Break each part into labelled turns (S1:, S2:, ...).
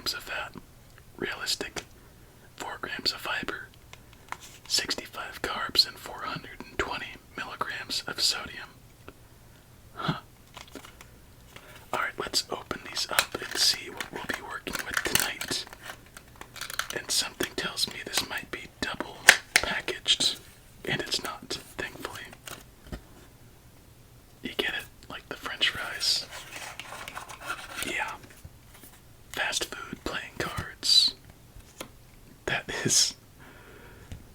S1: grams of fat. Realistic. 4 grams of fiber. 65 carbs and 420 milligrams of sodium. Huh. Alright, let's open these up and see what we'll be working with tonight. And something tells me this might be double packaged, and it's not, thankfully. You get it? Like the French fries. Yeah. Fast food playing cards. That is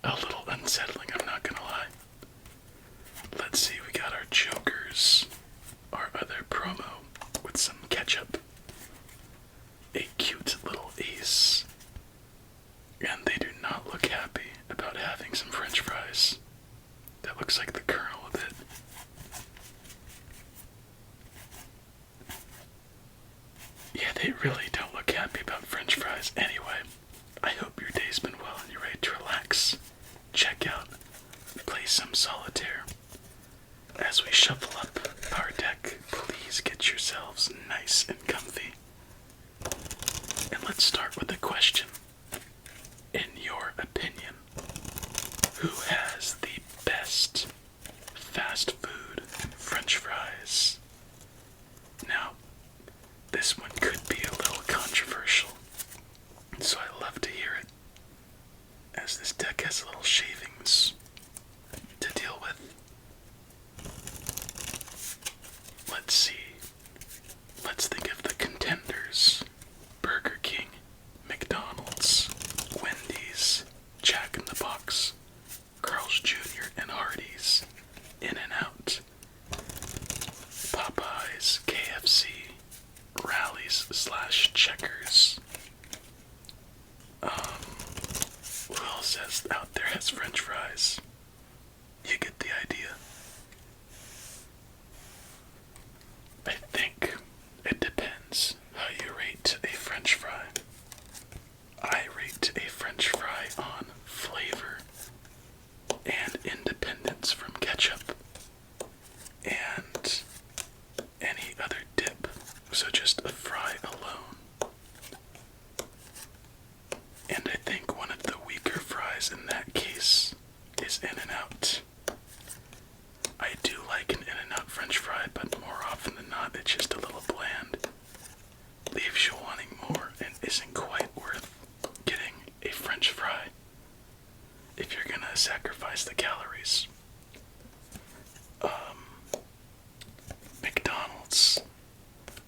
S1: a little unsettling, I'm not gonna lie. Let's see, we got our jokers, our other promo with some ketchup, a cute little ace, and they do not look happy about having some French fries. That looks like the Colonel a bit. Yeah, they really don't look happy about French fries. Anyway, I hope your day's been well and you're ready to relax, check out, play some Solitaire. As we shuffle up our deck, please get yourselves nice and comfy. And let's start with a question. In your opinion, who has the best fast food French fries? Now, this one could be a little controversial, so I love to hear it, as this deck has little shavings to deal with. Let's see. Let's think of the contenders. Burger King, McDonald's, Wendy's, Jack in the Box, Carl's Jr. and Hardee's, In-N-Out, Popeyes, KFC, Rallies / Checkers. Who else out there has French fries? You get the idea. I think it depends how you rate a French fry. I rate a French fry on flavor and independence from ketchup and any other dip, so just a fry alone. And I think one of the weaker fries in that case is In-N-Out. I do like an In-N-Out French fry, but more often than not, it's just a little bland. Leaves you wanting more and isn't quite worth getting a French fry if you're gonna sacrifice the calories. McDonald's.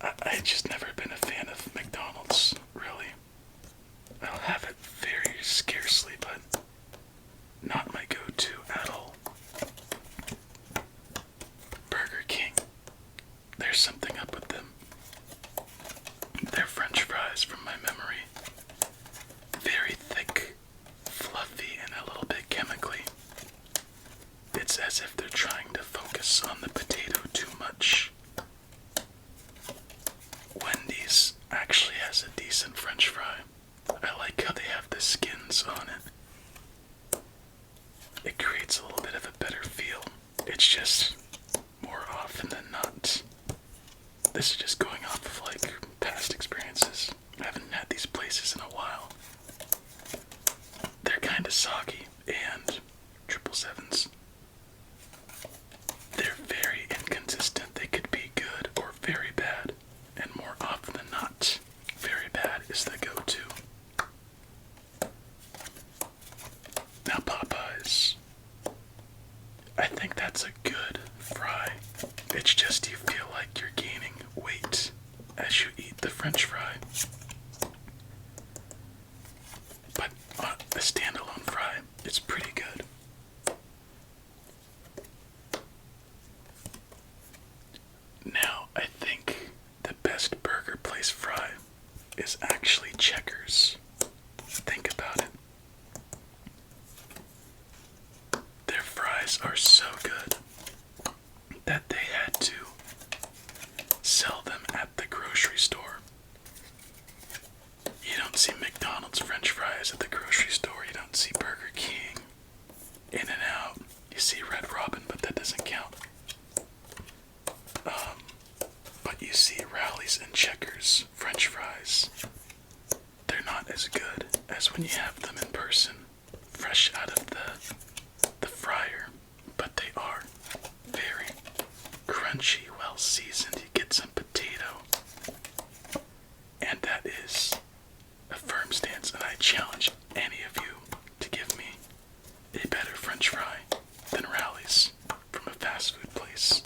S1: I just never been a fan of McDonald's, really. I'll have it very scarcely, but not my go-to at all. Burger King. There's something up with them. Their French fries, from my memory, very thick, fluffy, and a little bit chemically. It's as if they're trying to focus on the potato too much. Wendy's actually has a decent French fry. I like how they have the skins on it. It creates a little bit of a better feel. It's just more often than not. This is just going off of like past experiences. I haven't had these places in a while. They're kind of soggy, and 777s. They're very inconsistent. They could be good or very bad, and more often than not, very bad is the go-to. Now Popeyes. I think that's a good fry. It's just you feel like you're gaining weight as you eat the French fry. But a standalone fry, it's pretty good. Now, I think the best burger place fry is actually Checkers. Think about it. Their fries are so good that they had to sell them at the grocery store. You don't see McDonald's French fries at the grocery store. You don't see Burger King, In-N-Out. You see Red Robin, but that doesn't count. But you see Rallies and Checkers French fries. as good as when you have them in person, fresh out of the fryer, but they are very crunchy, well seasoned. You get some potato, and that is a firm stance, and I challenge any of you to give me a better French fry than Rally's from a fast food place.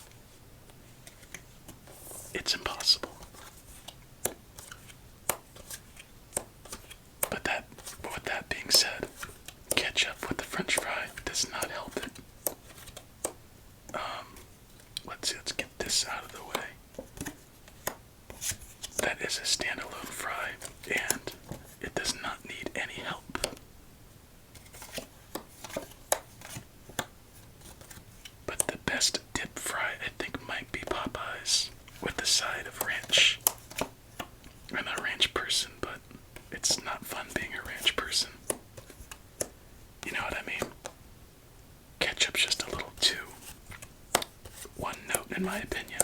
S1: It's impossible. But with that being said, ketchup with the French fry does not help it. Let's get this out of the way. That is a standalone fry, and it does not need any help. But the best dip fry, I think, might be Popeyes with the side of ranch. I'm not a ranch person, but it's not fun being a ranch person. You know what I mean? Ketchup's just a little too one note in my opinion.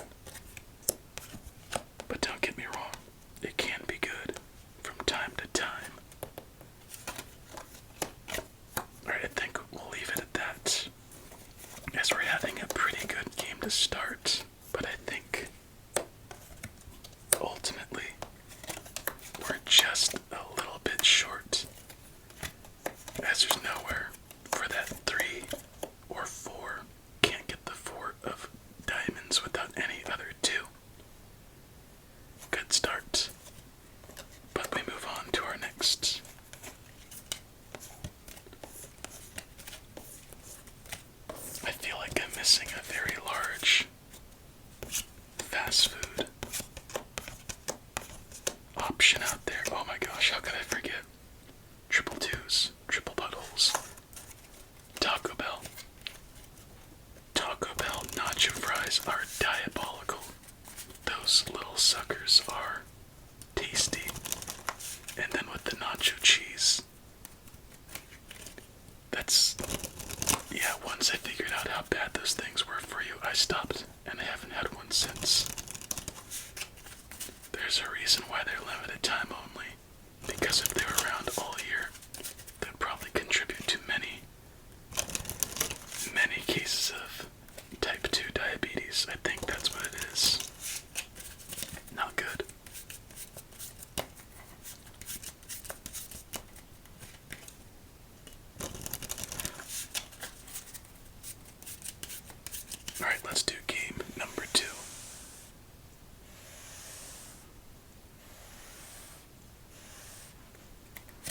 S1: But don't get me wrong, it can be good from time to time. Alright, I think we'll leave it at that, as we're having a pretty good game to start, but I think ultimately we're just a little bit short, as there's nowhere for that 3 or 4. Can't get the 4 of diamonds without any other 2. Good start, but we move on to our next. I feel like I'm missing a very large fast food option out there. Oh my gosh, how could I forget? Triple twos, triple buttholes. Taco Bell. Taco Bell nacho fries are diabolical. Those little suckers are tasty. And then with the nacho cheese, yeah, once I figured out how bad those things were for you, I stopped, and I haven't had one since. There's a reason why they're limited time only, because if they were around all year, they'd probably contribute to many cases of type 2 diabetes. I think that's what it is. Not good. Alright, let's do game number 2.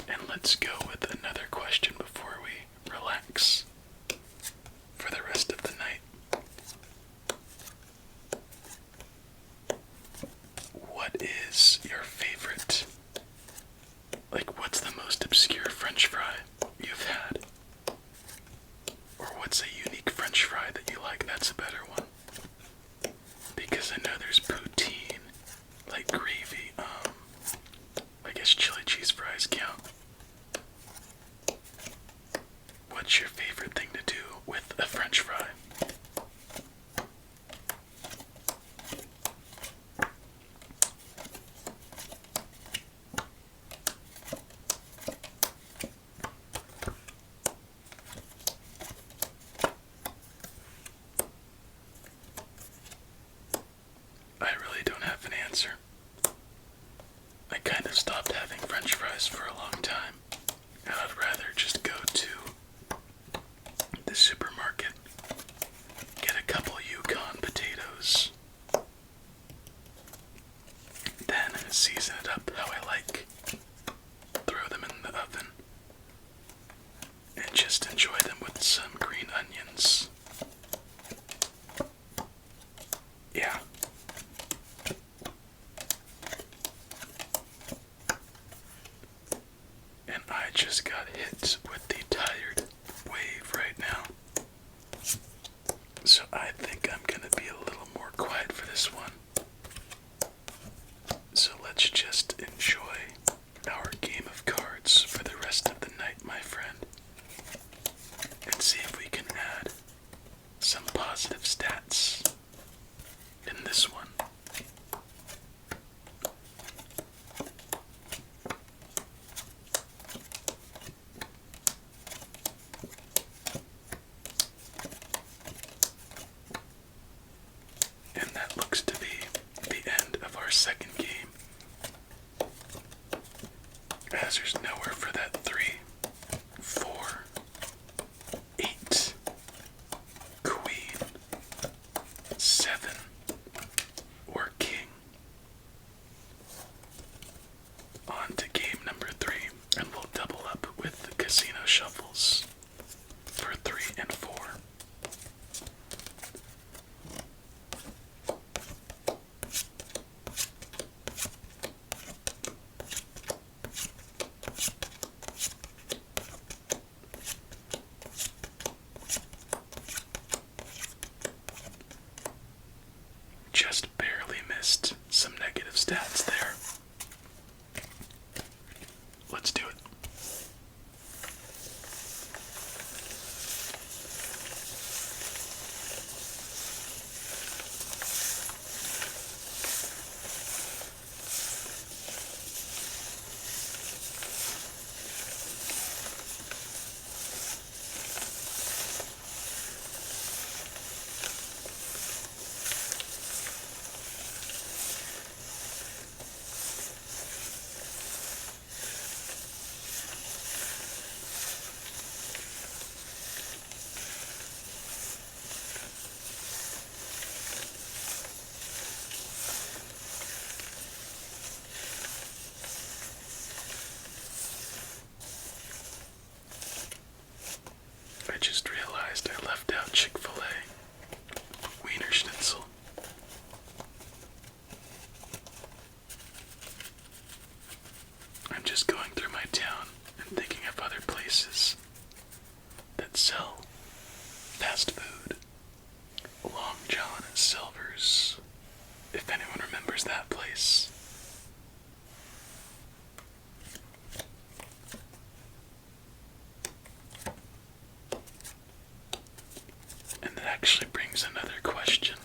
S1: And let's go with another question before we relax for the rest of the night. What is your favorite, what's the most obscure French fry you've had? Or what's a unique French fry that you like that's a better one? Because I know there's poutine, like gravy, I guess chili cheese fries count. What's your favorite thing to do with a French fry? I really don't have an answer. I kind of stopped having French fries for a long time, and I'd rather just go to the supermarket, get a couple Yukon potatoes, then season it up how I like, throw them in the oven, and just enjoy them with some green onions. Yeah. And I just got hit with the tired wave right now. So I think I'm gonna be a little more quiet for this one. So let's just enjoy our game of cards for the rest of the night, my friend. And see if we can add some positive stats in this one. as there's nowhere for that 3, 4, 8, queen, 7, or king. On to game number 3, and we'll double up with the casino shuffles for 3 and 4. Just barely missed some negative stats there. Let's do it. I just realized I left out Chick-fil-A Wiener Schnitzel. I'm just going through my town and thinking of other places that sell fast food. Long John at Silver's, if anyone remembers that place. And that actually brings another question.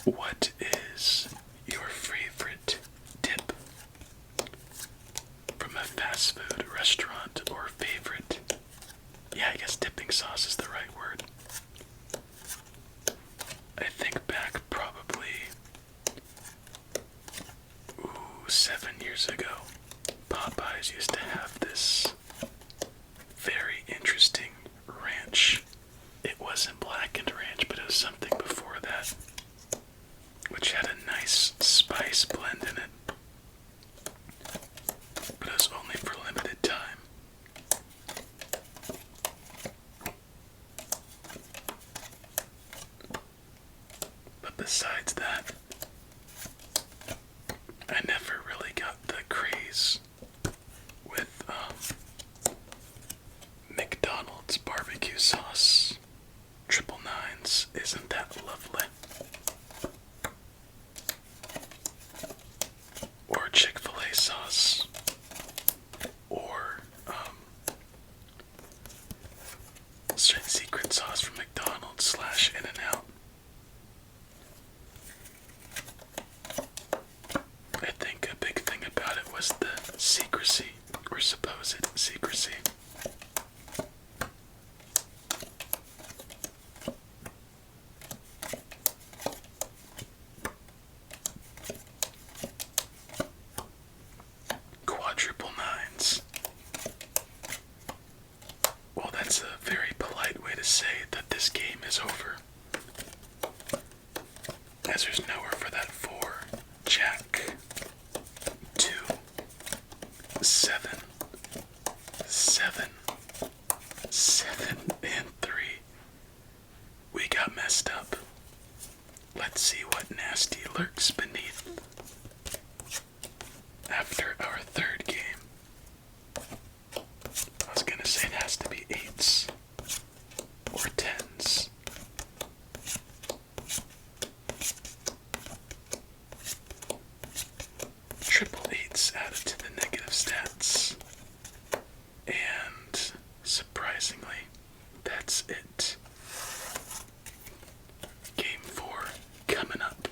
S1: What is your favorite dip from a fast food restaurant, or favorite? Yeah, I guess dipping sauce is the right word. I think back probably 7 years ago, Popeyes used to have this very interesting ranch. It wasn't blackened ranch, but it was something before that, which had a nice spice blend in it. But it was only for limited time. But besides that, I never really got the craze with McDonald's barbecue sauce. Triple Nines, isn't that lovely? Or Chick-fil-A sauce. Or secret sauce from McDonald's slash In-N-Out. I think a big thing about it was the secrecy, or supposed secrecy. Quadruple nines. Well, that's a very polite way to say that this game is over, as there's nowhere for that 4. Jack, 2, 7, 7, 7, and 3. We got messed up. Let's see what nasty lurks beneath after our 3rd game. I was gonna say it has to be 8s or 10s. Triple 8s added to the negative stats. And surprisingly, that's it. Game 4 coming up.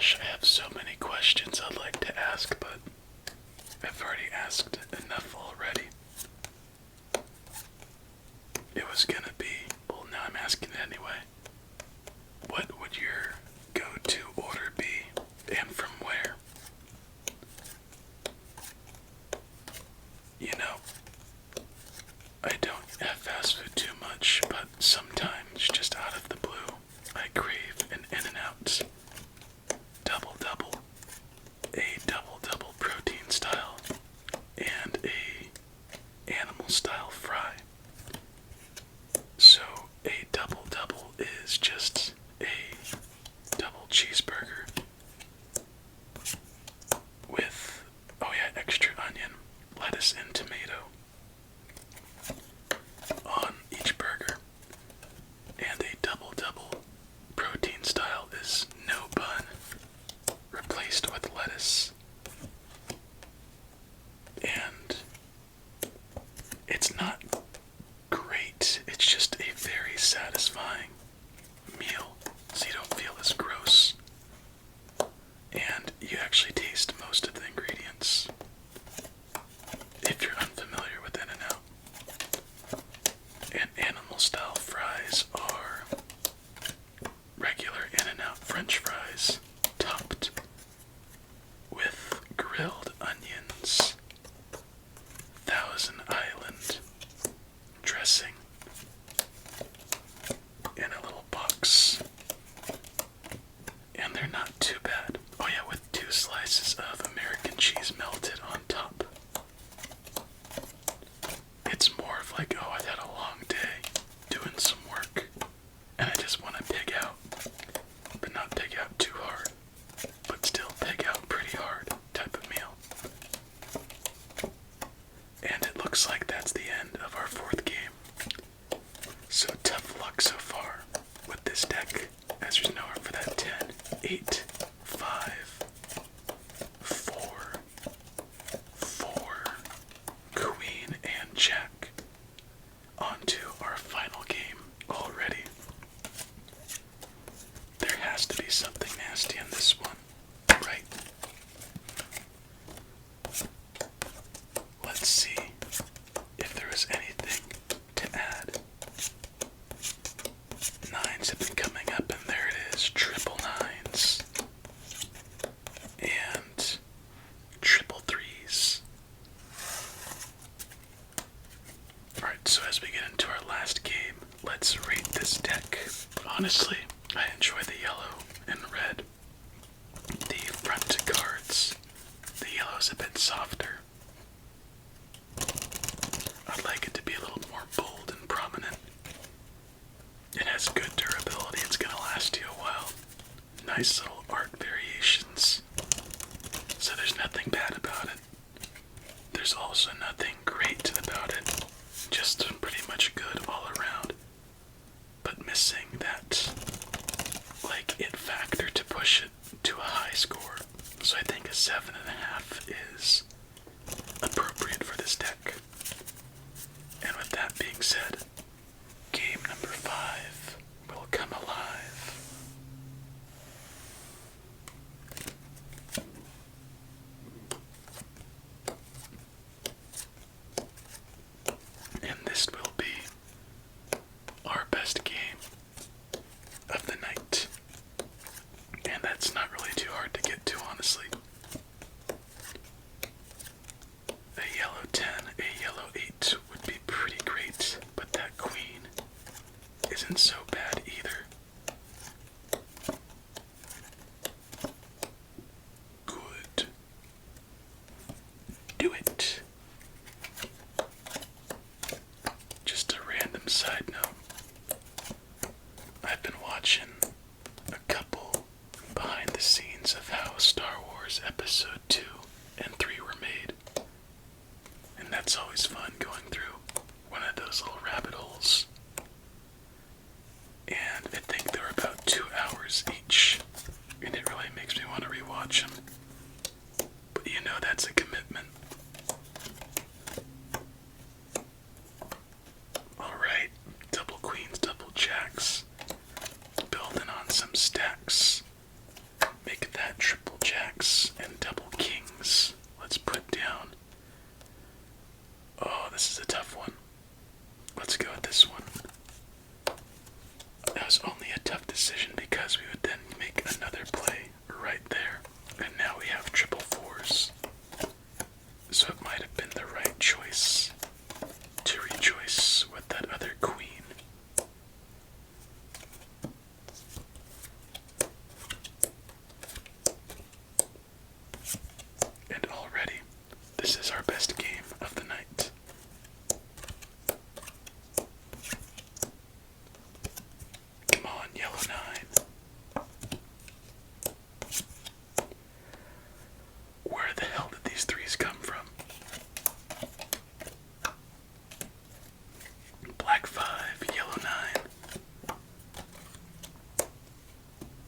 S1: gosh, I have so many questions I'd like to ask, but I've already asked enough already. It was gonna be, well, now I'm asking it anyway. What would your go-to order be, and from where? You know, I don't have fast food too much, but sometimes, just out of the blue, I crave an In-N-Out double-double, a double-double protein style, and a animal style fry. So a double-double is just a double cheeseburger with, oh yeah, extra onion, lettuce, and tomato on each burger. And a double-double protein style is no bun, replaced with lettuce. And it's not great, it's just a very satisfying meal, so you don't feel as gross. And you actually taste most of the ingredients. If you're unfamiliar with In-N-Out. And animal style fries are regular In-N-Out French fries topped with grilled onions, Thousand Island dressing in a little box. And they're not too bad. Oh yeah, with 2 slices of American cheese melted on top. It's more of like, oh, I've had a long day doing some work, and I just want to pig out, but not pig out too hard, but still pig out pretty hard type of meal. And it looks like that's the end of our 4th game. So tough luck so far with this deck, as there's nowhere for that 10, 8, 5, 4, 4, Queen, and Jack. On to our final game already. There has to be something nasty in this one, right? Let's see if there is anything to add. 9s have been coming up, and there it is, triple 9s. And triple 3s. Alright, so as we get into our last game, let's rate this deck. Honestly, I enjoy the yellow and red. The front cards, the yellow's a bit softer. I'd like it to be a little more bold and prominent. It has good durability, it's gonna last you a while. Nice little art variations. So there's nothing bad about it. There's also nothing great about it. Just pretty much good all around. But missing that, like, it factor to push it to a high score. So I think a 7.5 is appropriate for this deck. And with that being said, game number 5 will come alive. And this will be our best game of the night. And that's not really too hard to get to, honestly. A yellow 10, a yellow 8 would be pretty great, but that queen isn't so bad either. Good. Do it. Just a random side note. I've been watching a couple behind the scenes of how Star Wars Episode 2 and 3 were made. And that's always fun, going through one of those little rabbit holes. And I think they're about 2 hours each, and it really makes me want to rewatch them. But you know, that's a commitment. Alright, double queens, double jacks. Building on some stacks. Make that tough decision because we would then make another play right there. And now we have triple fours. So it might have been the right choice to rejoice with that other queen. And already, this is our best game of the night. Come on, yellow 9. Where the hell did these threes come from? Black 5, yellow 9.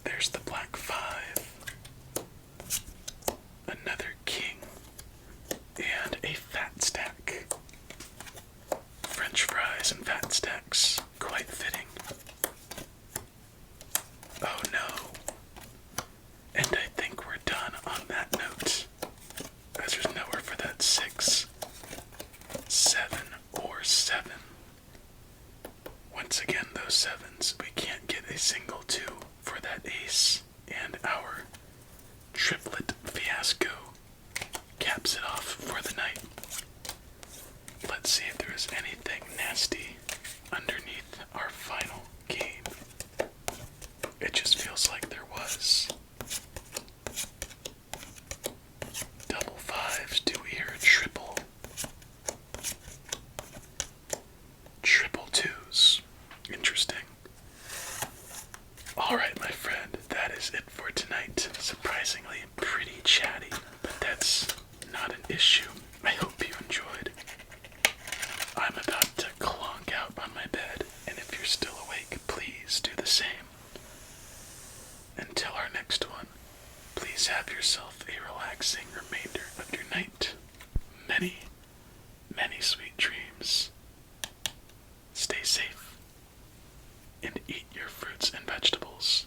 S1: There's the black 5. Another king. And a fat stack. French fries and fat stacks. Quite fitting. Oh no. And I think we're done on that note. As there's nowhere for that 6, 7, or 7. Once again, those 7s, we can't get a single 2 for that ace, and our triplet fiasco caps it off for the night. Let's see if there is anything nasty underneath our final game. It just feels like there was. Double 5s, do we hear a triple? Triple 2s. Interesting. Alright, my friend, that is it for tonight. Surprisingly pretty chatty, but that's not an issue. I hope you enjoyed. I'm about to clonk out on my bed, and if you're still awake, please do the same. Until our next one, please have yourself a relaxing remainder of your night. Many, many sweet dreams. Stay safe and eat your fruits and vegetables.